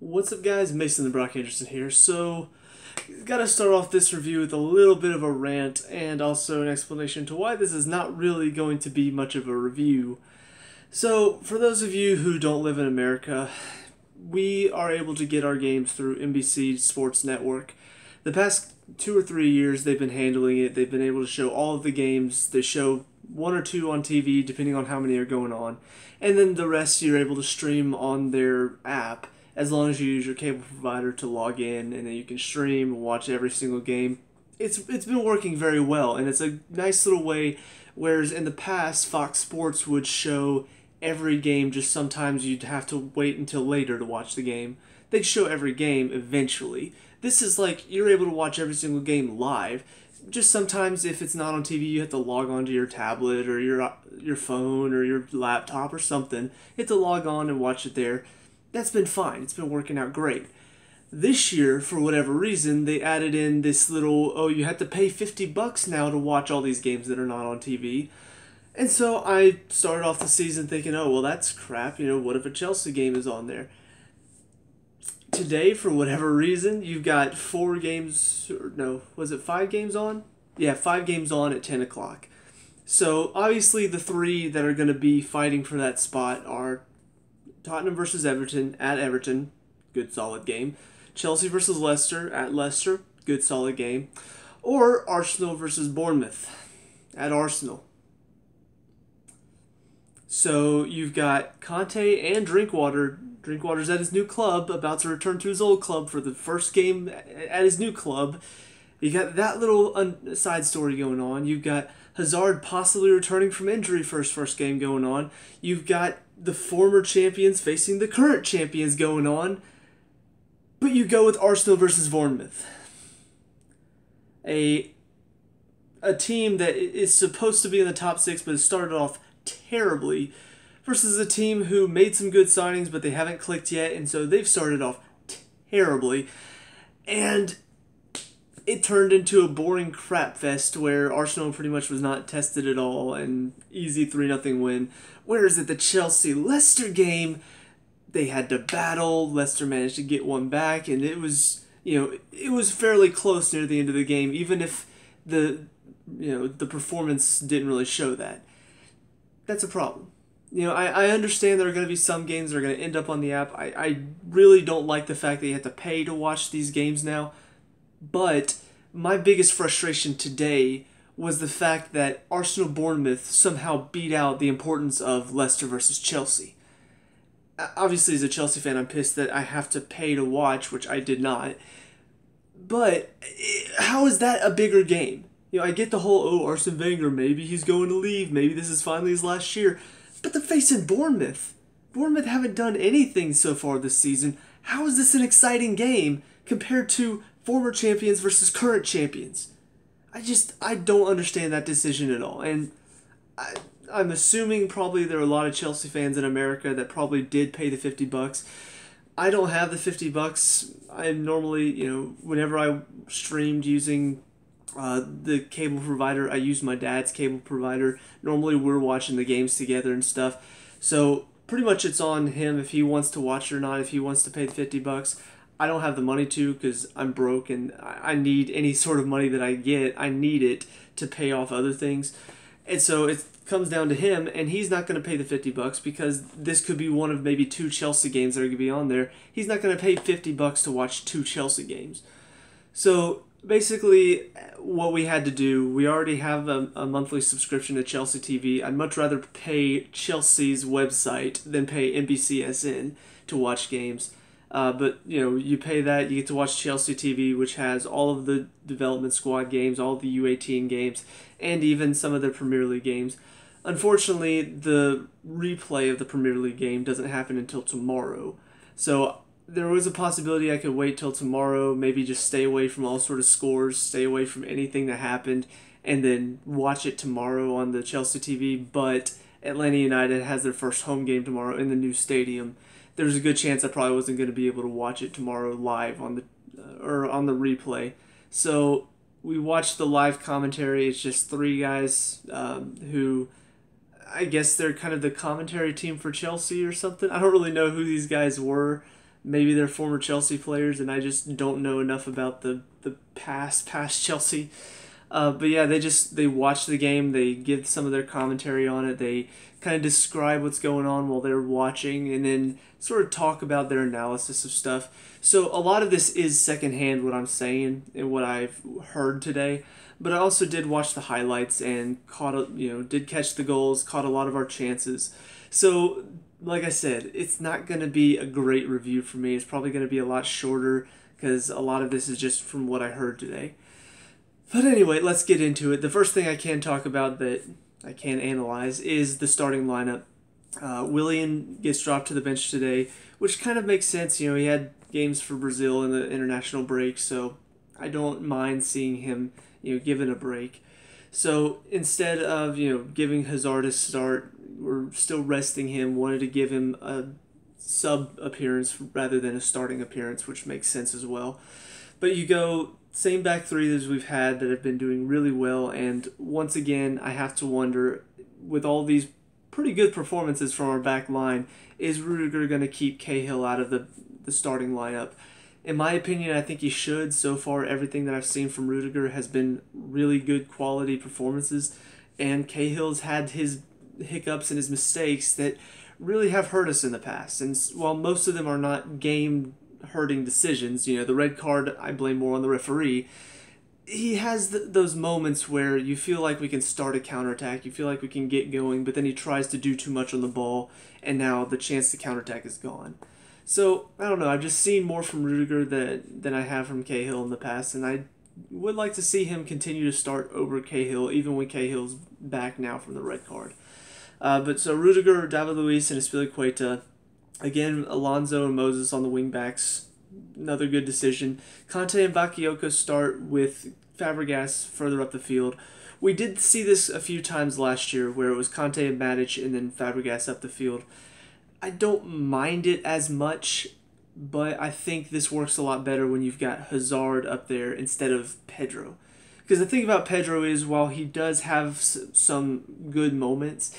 What's up, guys? Mason the Brock Henderson here. So, gotta start off this review with a little bit of a rant and also an explanation to why this is not really going to be much of a review. So, for those of you who don't live in America, we are able to get our games through NBC Sports Network. The past 2 or 3 years, they've been handling it. They've been able to show all of the games. They show one or two on TV, depending on how many are going on. And then the rest you're able to stream on their app, as long as you use your cable provider to log in, and then you can stream and watch every single game. It's been working very well, and it's a nice little way, whereas in the past, Fox Sports would show every game, just sometimes you'd have to wait until later to watch the game. They'd show every game eventually. This is like, you're able to watch every single game live. Just sometimes if it's not on TV, you have to log on to your tablet or your phone or your laptop or something. You have to log on and watch it there. That's been fine. It's been working out great. This year, for whatever reason, they added in this little, oh, you have to pay $50 now to watch all these games that are not on TV. And so I started off the season thinking, oh, well, that's crap. What if a Chelsea game is on there? Today, for whatever reason, you've got 4 games, or no, was it 5 games on? Yeah, 5 games on at 10 o'clock. So, obviously, the 3 that are going to be fighting for that spot are Tottenham versus Everton at Everton, good solid game. Chelsea versus Leicester at Leicester, good solid game. Or Arsenal versus Bournemouth at Arsenal. So you've got Conte and Drinkwater. Drinkwater's at his new club, about to return to his old club for the first game at his new club. You got that little side story going on. You've got Hazard possibly returning from injury for his first game going on. You've got the former champions facing the current champions going on. But you go with Arsenal versus Bournemouth. A team that is supposed to be in the top 6 but has started off terribly versus a team who made some good signings but they haven't clicked yet, and so they've started off terribly. And it turned into a boring crap fest where Arsenal pretty much was not tested at all and easy 3-0 win. Whereas at the Chelsea-Leicester game, they had to battle. Leicester managed to get one back, and it was fairly close near the end of the game, even if the performance didn't really show that. That's a problem. I understand there are going to be some games that are going to end up on the app. I really don't like the fact that you have to pay to watch these games now. But my biggest frustration today was the fact that Arsenal-Bournemouth somehow beat out the importance of Leicester versus Chelsea. Obviously, as a Chelsea fan, I'm pissed that I have to pay to watch, which I did not. But how is that a bigger game? I get the whole, oh, Arsene Wenger, maybe he's going to leave. Maybe this is finally his last year. But they're facing Bournemouth. Bournemouth haven't done anything so far this season. How is this an exciting game compared to former champions versus current champions? I don't understand that decision at all. And I'm assuming probably there are a lot of Chelsea fans in America that probably did pay the $50. I don't have the $50. I'm normally, whenever I streamed using the cable provider, I use my dad's cable provider. Normally we're watching the games together and stuff. So pretty much it's on him if he wants to watch it or not, if he wants to pay the $50. I don't have the money to because I'm broke and I need any sort of money that I get. I need it to pay off other things. And so it comes down to him, and he's not going to pay the $50 because this could be one of maybe 2 Chelsea games that are going to be on there. He's not going to pay $50 to watch 2 Chelsea games. So basically, what we had to do, we already have a monthly subscription to Chelsea TV. I'd much rather pay Chelsea's website than pay NBCSN to watch games. But, you pay that, you get to watch Chelsea TV, which has all of the development squad games, all of the U18 games, and even some of the Premier League games. Unfortunately, the replay of the Premier League game doesn't happen until tomorrow. So there was a possibility I could wait till tomorrow, maybe just stay away from all sort of scores, stay away from anything that happened, and then watch it tomorrow on the Chelsea TV. But Atlanta United has their first home game tomorrow in the new stadium. There's a good chance I probably wasn't going to be able to watch it tomorrow live on the replay. So we watched the live commentary. It's just 3 guys who I guess they're kind of the commentary team for Chelsea or something. I don't really know who these guys were, Maybe they're former Chelsea players, and I just don't know enough about the past Chelsea. But yeah, they watch the game. They give some of their commentary on it. They kind of describe what's going on while they're watching, and then sort of talk about their analysis of stuff. So a lot of this is secondhand what I'm saying and what I've heard today. But I also did watch the highlights and did catch the goals, caught a lot of our chances. So like I said, it's not going to be a great review for me. It's probably going to be a lot shorter because a lot of this is just from what I heard today. But anyway, let's get into it. The first thing I can talk about that I can analyze is the starting lineup. Willian gets dropped to the bench today, which kind of makes sense. He had games for Brazil in the international break, so I don't mind seeing him, given a break. So instead of, giving Hazard a start, we're still resting him, wanted to give him a sub appearance rather than a starting appearance, which makes sense as well. But you go same back three as we've had that have been doing really well, and once again, I have to wonder, with all these pretty good performances from our back line, is Rudiger going to keep Cahill out of the starting lineup? In my opinion, I think he should. So far, everything that I've seen from Rudiger has been really good quality performances, and Cahill's had his hiccups and his mistakes that really have hurt us in the past. And while most of them are not game-hurting decisions, the red card, I blame more on the referee, he has those moments where you feel like we can start a counterattack, you feel like we can get going, but then he tries to do too much on the ball, and now the chance to counterattack is gone. So, I don't know, I've just seen more from Rudiger than I have from Cahill in the past, and I would like to see him continue to start over Cahill, even when Cahill's back now from the red card. But so Rudiger, David Luiz, and Azpilicueta. Again, Alonso and Moses on the wing backs. Another good decision. Kanté and Bakayoko start with Fabregas further up the field. We did see this a few times last year where it was Kanté and Matic and then Fabregas up the field. I don't mind it as much, but I think this works a lot better when you've got Hazard up there instead of Pedro. Because the thing about Pedro is, while he does have some good moments,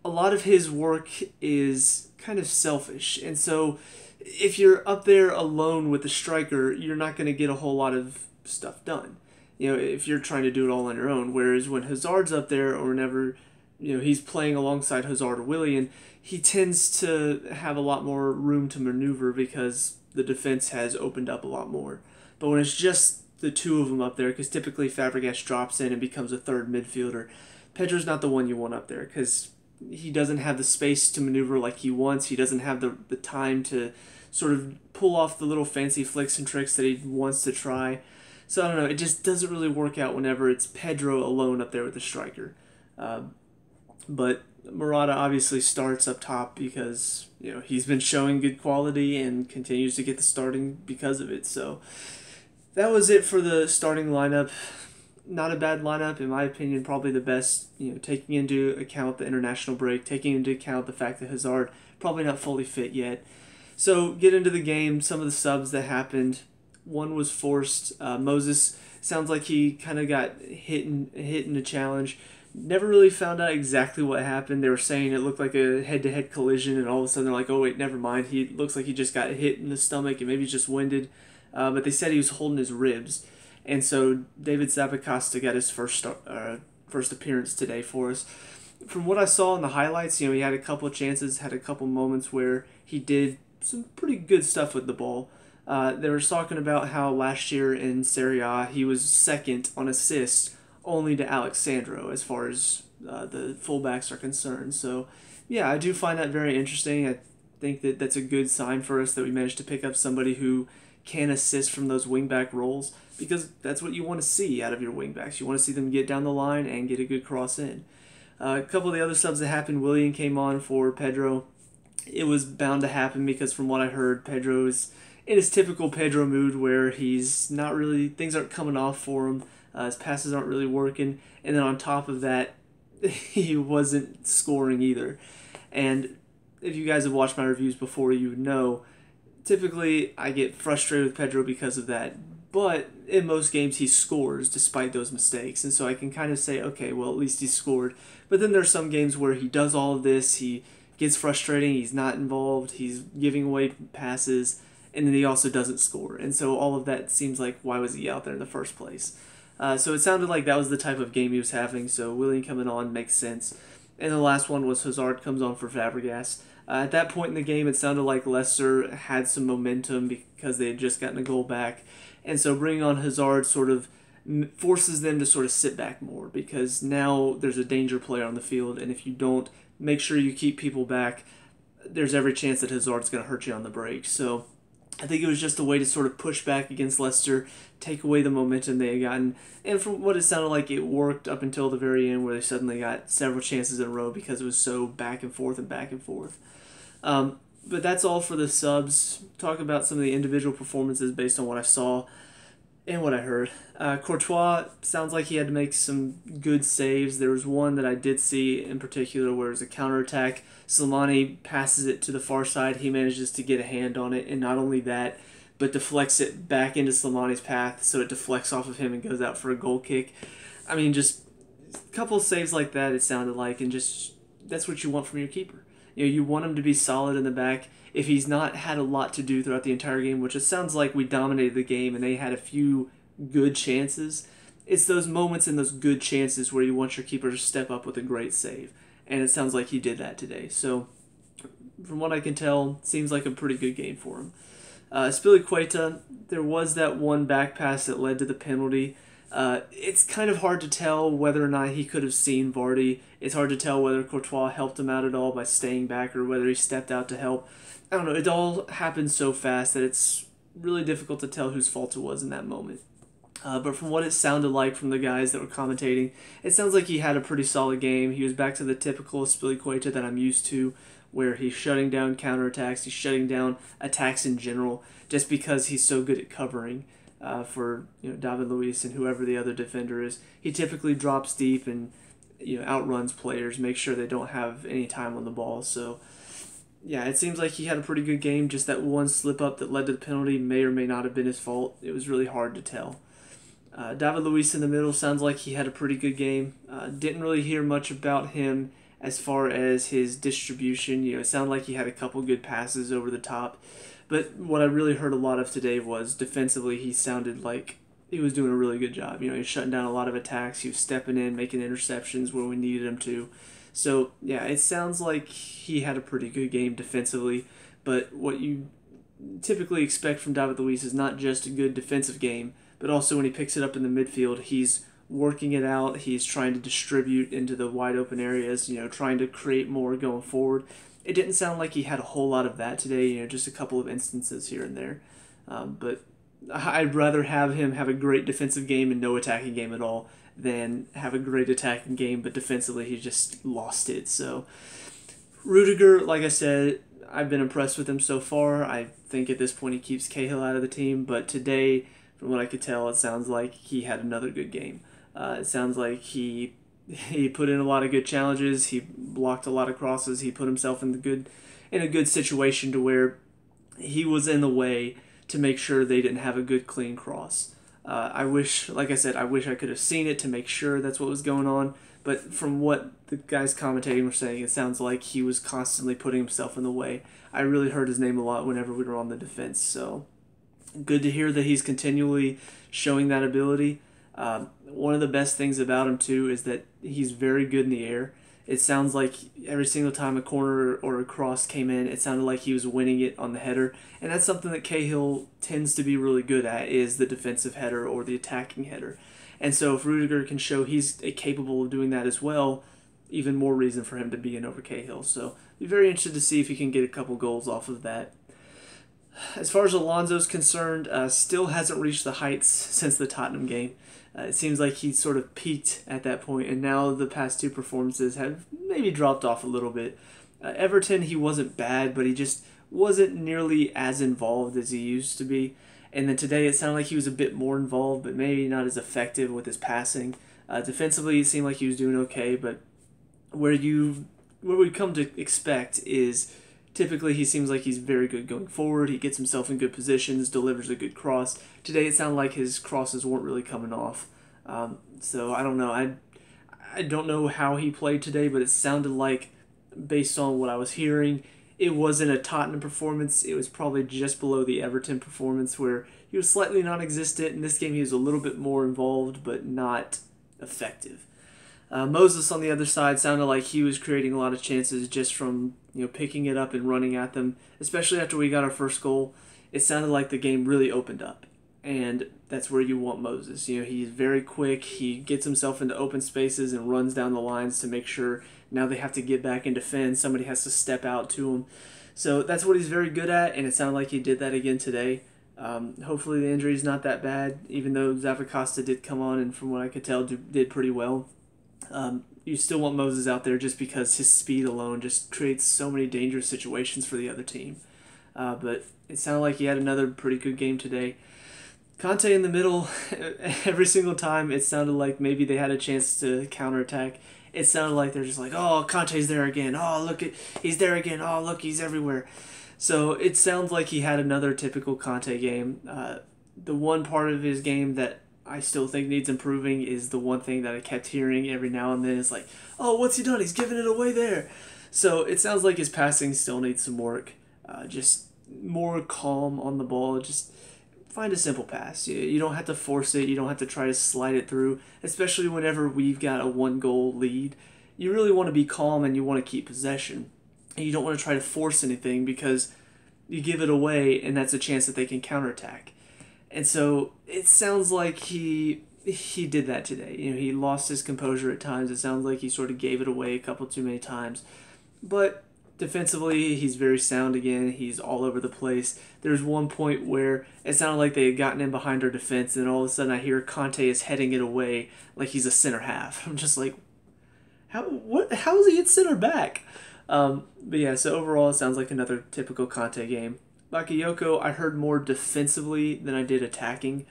a lot of his work is kind of selfish. And so if you're up there alone with the striker, you're not going to get a whole lot of stuff done. If you're trying to do it all on your own. Whereas when Hazard's up there, or whenever he's playing alongside Hazard or Willian, he tends to have a lot more room to maneuver because the defense has opened up a lot more. But when it's just the two of them up there, because typically Fabregas drops in and becomes a third midfielder, Pedro's not the one you want up there because he doesn't have the space to maneuver like he wants. He doesn't have the time to sort of pull off the little fancy flicks and tricks that he wants to try. So I don't know, it just doesn't really work out whenever it's Pedro alone up there with the striker. But Morata obviously starts up top because he's been showing good quality and continues to get the starting because of it. So that was it for the starting lineup. Not a bad lineup, in my opinion, probably the best, taking into account the international break, taking into account the fact that Hazard probably not fully fit yet. So get into the game, some of the subs that happened. One was forced. Moses sounds like he kind of got hit in a challenge. Never really found out exactly what happened. They were saying it looked like a head-to-head collision, and all of a sudden they're like, oh wait, never mind. He looks like he just got hit in the stomach and maybe just winded. But they said he was holding his ribs. And so David Zappacosta got his first appearance today for us. From what I saw in the highlights, he had a couple of chances, had a couple moments where he did some pretty good stuff with the ball. They were talking about how last year in Serie A he was second on assists only to Alexandro as far as the fullbacks are concerned. So yeah, I do find that very interesting. I think that that's a good sign for us that we managed to pick up somebody who can assist from those wingback roles, because that's what you want to see out of your wingbacks. You want to see them get down the line and get a good cross in. A couple of the other subs that happened, Willian came on for Pedro. It was bound to happen because from what I heard, Pedro is in his typical Pedro mood where he's not really, things aren't coming off for him. His passes aren't really working. And then on top of that, he wasn't scoring either. And if you guys have watched my reviews before, you would know, typically I get frustrated with Pedro because of that. But in most games he scores despite those mistakes. And so I can kind of say, okay, well, at least he scored. But then there's some games where he does all of this, he gets frustrating, he's not involved, he's giving away passes, and then he also doesn't score. And so all of that seems like, why was he out there in the first place? So it sounded like that was the type of game he was having, so Willian coming on makes sense. And the last one was Hazard comes on for Fabregas. At that point in the game, it sounded like Leicester had some momentum because they had just gotten a goal back. And so bringing on Hazard sort of forces them to sort of sit back more, because now there's a danger player on the field, and if you don't make sure you keep people back, there's every chance that Hazard's going to hurt you on the break. So I think it was just a way to sort of push back against Leicester, take away the momentum they had gotten, and from what it sounded like, it worked up until the very end, where they suddenly got several chances in a row because it was so back and forth and back and forth. But that's all for the subs. Talk about some of the individual performances based on what I saw and what I heard. Courtois sounds like he had to make some good saves. There was one that I did see in particular where it was a counterattack. Slimani passes it to the far side. He manages to get a hand on it, and not only that, but deflects it back into Slimani's path, so it deflects off of him and goes out for a goal kick. I mean, just a couple of saves like that, it sounded like, and just that's what you want from your keeper. You want him to be solid in the back. If he's not had a lot to do throughout the entire game, which it sounds like we dominated the game and they had a few good chances, it's those moments and those good chances where you want your keeper to step up with a great save. And it sounds like he did that today. So, from what I can tell, seems like a pretty good game for him. Spilicueta, there was that one back pass that led to the penalty. It's kind of hard to tell whether or not he could have seen Vardy. It's hard to tell whether Courtois helped him out at all by staying back or whether he stepped out to help. I don't know. It all happened so fast that it's really difficult to tell whose fault it was in that moment. But from what it sounded like from the guys that were commentating, it sounds like he had a pretty solid game. He was back to the typical Spilicueta that I'm used to, where he's shutting down counterattacks, he's shutting down attacks in general, just because he's so good at covering. For David Luiz and whoever the other defender is, he typically drops deep and outruns players, makes sure they don't have any time on the ball. So yeah, it seems like he had a pretty good game. Just that one slip up that led to the penalty may or may not have been his fault. It was really hard to tell. David Luiz in the middle sounds like he had a pretty good game. Didn't really hear much about him as far as his distribution. It sounded like he had a couple good passes over the top. But what I really heard a lot of today was defensively he sounded like he was doing a really good job. He was shutting down a lot of attacks. He was stepping in, making interceptions where we needed him to. So, yeah, it sounds like he had a pretty good game defensively. But what you typically expect from David Luiz is not just a good defensive game, but also when he picks it up in the midfield, he's working it out. He's trying to distribute into the wide open areas, trying to create more going forward. It didn't sound like he had a whole lot of that today, just a couple of instances here and there. But I'd rather have him have a great defensive game and no attacking game at all than have a great attacking game, but defensively he just lost it. So Rudiger, like I said, I've been impressed with him so far. I think at this point he keeps Cahill out of the team, but today, from what I could tell, it sounds like he had another good game. It sounds like he put in a lot of good challenges. He blocked a lot of crosses. He put himself in a good situation to where he was in the way to make sure they didn't have a good clean cross. I wish I could have seen it to make sure that's what was going on. But from what the guys commentating were saying, it sounds like he was constantly putting himself in the way. I really heard his name a lot whenever we were on the defense. So good to hear that he's continually showing that ability. One of the best things about him, too, is that he's very good in the air. It sounds like every single time a corner or a cross came in, it sounded like he was winning it on the header. And that's something that Cahill tends to be really good at, is the defensive header or the attacking header. And so if Rudiger can show he's capable of doing that as well, even more reason for him to be in over Cahill. So be very interested to see if he can get a couple goals off of that. As far as Alonso's concerned, still hasn't reached the heights since the Tottenham game. It seems like he sort of peaked at that point, and now the past two performances have maybe dropped off a little bit. Everton, he wasn't bad, but he just wasn't nearly as involved as he used to be. And then today it sounded like he was a bit more involved, but maybe not as effective with his passing. Defensively, it seemed like he was doing okay, but where we come to expect is typically he seems like he's very good going forward. He gets himself in good positions, delivers a good cross. Today it sounded like his crosses weren't really coming off. So I don't know. I don't know how he played today, but it sounded like, based on what I was hearing, it wasn't a Tottenham performance. It was probably just below the Everton performance where he was slightly non-existent. In this game, he was a little bit more involved, but not effective. Moses on the other side sounded like he was creating a lot of chances just from picking it up and running at them. Especially after we got our first goal, it sounded like the game really opened up, and that's where you want Moses. He's very quick. He gets himself into open spaces and runs down the lines to make sure now they have to get back and defend. Somebody has to step out to him. So that's what he's very good at, and it sounded like he did that again today. Hopefully the injury is not that bad, even though Zappacosta did come on and from what I could tell did pretty well. You still want Moses out there just because his speed alone just creates so many dangerous situations for the other team. But it sounded like he had another pretty good game today. Conte in the middle, every single time it sounded like maybe they had a chance to counterattack. It sounded like they're just like, oh, Conte's there again. Oh, look, he's there again. Oh, look, he's everywhere. So it sounds like he had another typical Conte game. The one part of his game that I still think needs improving is the one thing that I kept hearing every now and then is like, oh, what's he done? He's giving it away there. So it sounds like his passing still needs some work. Just more calm on the ball. Just find a simple pass. You don't have to force it. You don't have to try to slide it through, especially whenever we've got a 1-goal lead. You really want to be calm and you want to keep possession. And you don't want to try to force anything because you give it away and that's a chance that they can counterattack. And so it sounds like he did that today. He lost his composure at times. It sounds like he sort of gave it away a couple too many times. But defensively, he's very sound again. He's all over the place. There's one point where it sounded like they had gotten in behind our defense, and all of a sudden I hear Conte is heading it away like he's a center half. I'm just like, how is he at center back? But yeah, so overall it sounds like another typical Conte game. Bakayoko, I heard more defensively than I did attacking.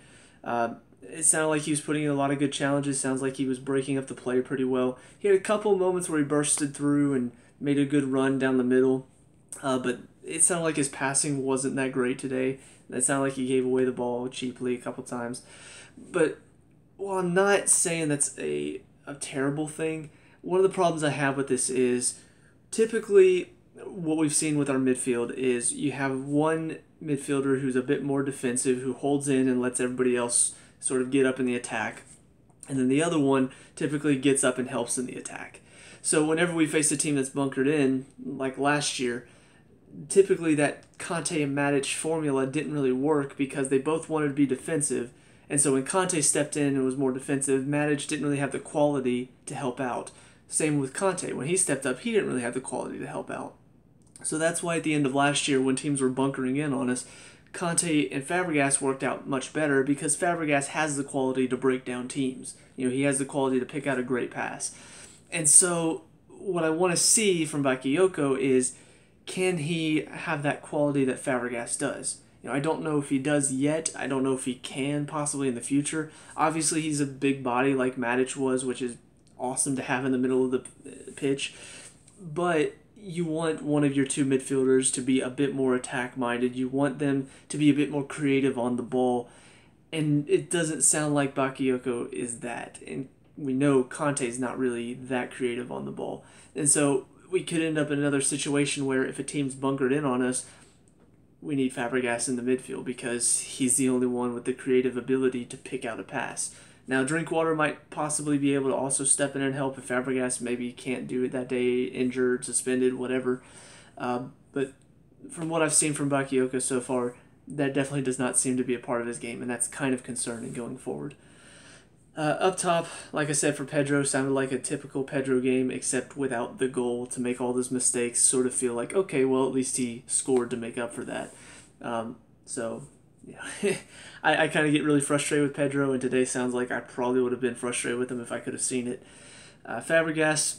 It sounded like he was putting in a lot of good challenges. Sounds like he was breaking up the play pretty well. He had a couple moments where he bursted through and made a good run down the middle. But it sounded like his passing wasn't that great today. It sounded like he gave away the ball cheaply a couple times. But while I'm not saying that's a terrible thing, one of the problems I have with this is typically what we've seen with our midfield is you have one midfielder who's a bit more defensive, who holds in and lets everybody else sort of get up in the attack. And then the other one typically gets up and helps in the attack. So whenever we face a team that's bunkered in, like last year, typically that Conte and Matic formula didn't really work because they both wanted to be defensive. And so when Conte stepped in and was more defensive, Matic didn't really have the quality to help out. Same with Conte. When he stepped up, he didn't really have the quality to help out. So that's why at the end of last year, when teams were bunkering in on us, Conte and Fabregas worked out much better because Fabregas has the quality to break down teams. He has the quality to pick out a great pass. And so what I want to see from Bakayoko is, can he have that quality that Fabregas does? I don't know if he does yet. I don't know if he can possibly in the future. Obviously, he's a big body like Matic was, which is awesome to have in the middle of the pitch. But you want one of your two midfielders to be a bit more attack-minded. You want them to be a bit more creative on the ball. And it doesn't sound like Bakayoko is that. And we know Conte's not really that creative on the ball. And so we could end up in another situation where if a team's bunkered in on us, we need Fabregas in the midfield because he's the only one with the creative ability to pick out a pass. Now, Drinkwater might possibly be able to also step in and help if Fabregas maybe can't do it that day, injured, suspended, whatever. But from what I've seen from Bakayoko so far, that definitely does not seem to be a part of his game, and that's kind of concerning going forward. Up top, like I said, for Pedro, sounded like a typical Pedro game, except without the goal to make all those mistakes. Sort of feel like, okay, well, at least he scored to make up for that. I kind of get really frustrated with Pedro, and today sounds like I probably would have been frustrated with him if I could have seen it. Fabregas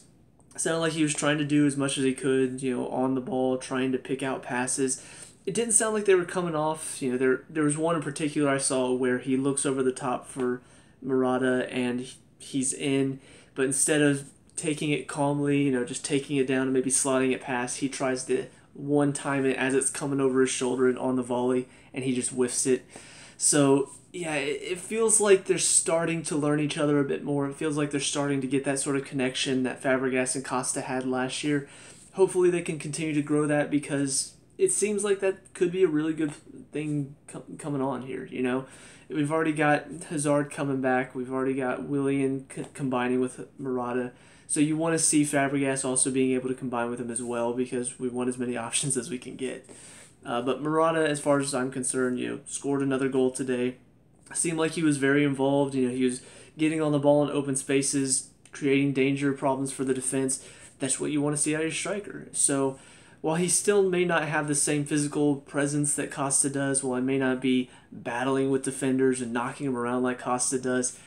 sounded like he was trying to do as much as he could, on the ball, trying to pick out passes. It didn't sound like they were coming off. There was one in particular I saw where he looks over the top for Murata and he's in, but instead of taking it calmly, just taking it down and maybe slotting it past, he tries to one time it as it's coming over his shoulder and on the volley, and he just whiffs it. So yeah, it feels like they're starting to learn each other a bit more. It feels like they're starting to get that sort of connection that Fabregas and Costa had last year. hopefully they can continue to grow that, because it seems like that could be a really good thing coming on here. You know, we've already got Hazard coming back. We've already got Willian combining with Murata. So you want to see Fabregas also being able to combine with him as well, because we want as many options as we can get. But Murata, as far as I'm concerned, scored another goal today. Seemed like he was very involved. He was getting on the ball in open spaces, creating danger problems for the defense. That's what you want to see out of your striker. So while he still may not have the same physical presence that Costa does, while he may not be battling with defenders and knocking them around like Costa does,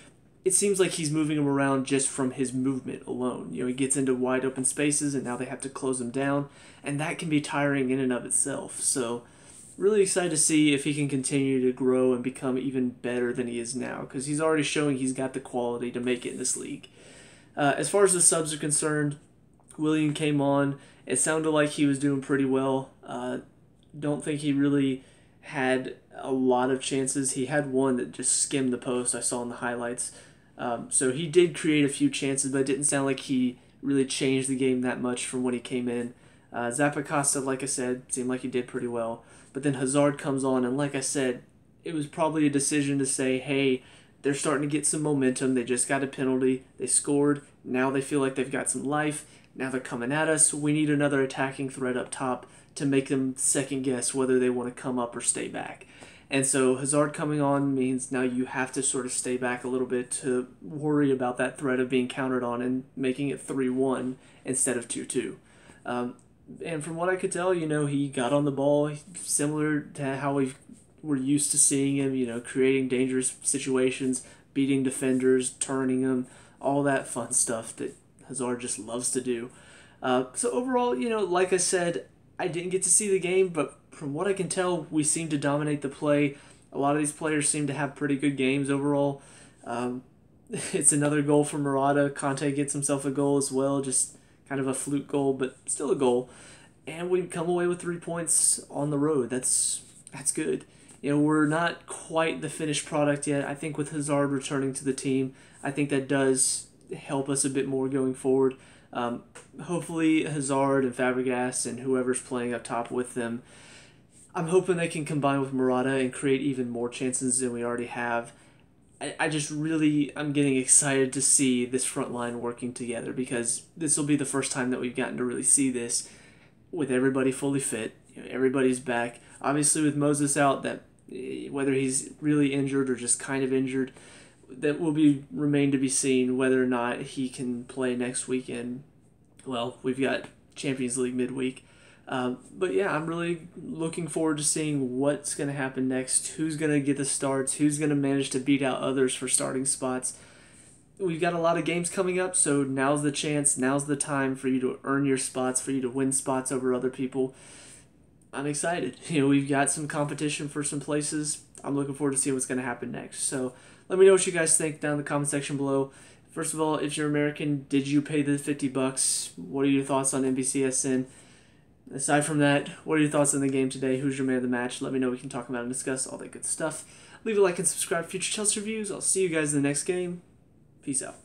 it seems like he's moving them around just from his movement alone. He gets into wide open spaces, and now they have to close him down, and that can be tiring in and of itself. So really excited to see if he can continue to grow and become even better than he is now, because he's already showing he's got the quality to make it in this league. As far as the subs are concerned, Willian came on. It sounded like he was doing pretty well. Don't think he really had a lot of chances. He had one that just skimmed the post, I saw in the highlights. So he did create a few chances, but it didn't sound like he really changed the game that much from when he came in. Zappacosta, like I said, seemed like he did pretty well. But then Hazard comes on, and like I said, it was probably a decision to say, hey, they're starting to get some momentum. They just got a penalty. They scored. Now they feel like they've got some life. Now they're coming at us. We need another attacking threat up top to make them second guess whether they want to come up or stay back. And so Hazard coming on means now you have to sort of stay back a little bit to worry about that threat of being countered on and making it 3-1 instead of 2-2. And from what I could tell, he got on the ball similar to how we're used to seeing him, creating dangerous situations, beating defenders, turning them, all that fun stuff that Hazard just loves to do. So overall, like I said, I didn't get to see the game, but from what I can tell, we seem to dominate the play. A lot of these players seem to have pretty good games overall. It's another goal for Murata. Conte gets himself a goal as well, just kind of a fluke goal, but still a goal. And we come away with 3 points on the road. That's good. We're not quite the finished product yet. I think with Hazard returning to the team, I think that does help us a bit more going forward. Hopefully Hazard and Fabregas and whoever's playing up top with them, I'm hoping they can combine with Murata and create even more chances than we already have. I'm getting excited to see this front line working together, because this will be the first time that we've gotten to really see this with everybody fully fit. Everybody's back. Obviously with Moses out, that whether he's really injured or just kind of injured, that will remain to be seen whether or not he can play next weekend. Well, we've got Champions League midweek. But yeah, I'm really looking forward to seeing what's going to happen next, who's going to get the starts, who's going to manage to beat out others for starting spots. We've got a lot of games coming up, so now's the chance, now's the time for you to earn your spots, for you to win spots over other people. I'm excited. We've got some competition for some places. I'm looking forward to seeing what's going to happen next. So let me know what you guys think down in the comment section below. First of all, if you're American, did you pay the $50? What are your thoughts on NBCSN? Aside from that, what are your thoughts on the game today? Who's your man of the match? Let me know. We can talk about and discuss all that good stuff. Leave a like and subscribe for future Chelsea reviews. I'll see you guys in the next game. Peace out.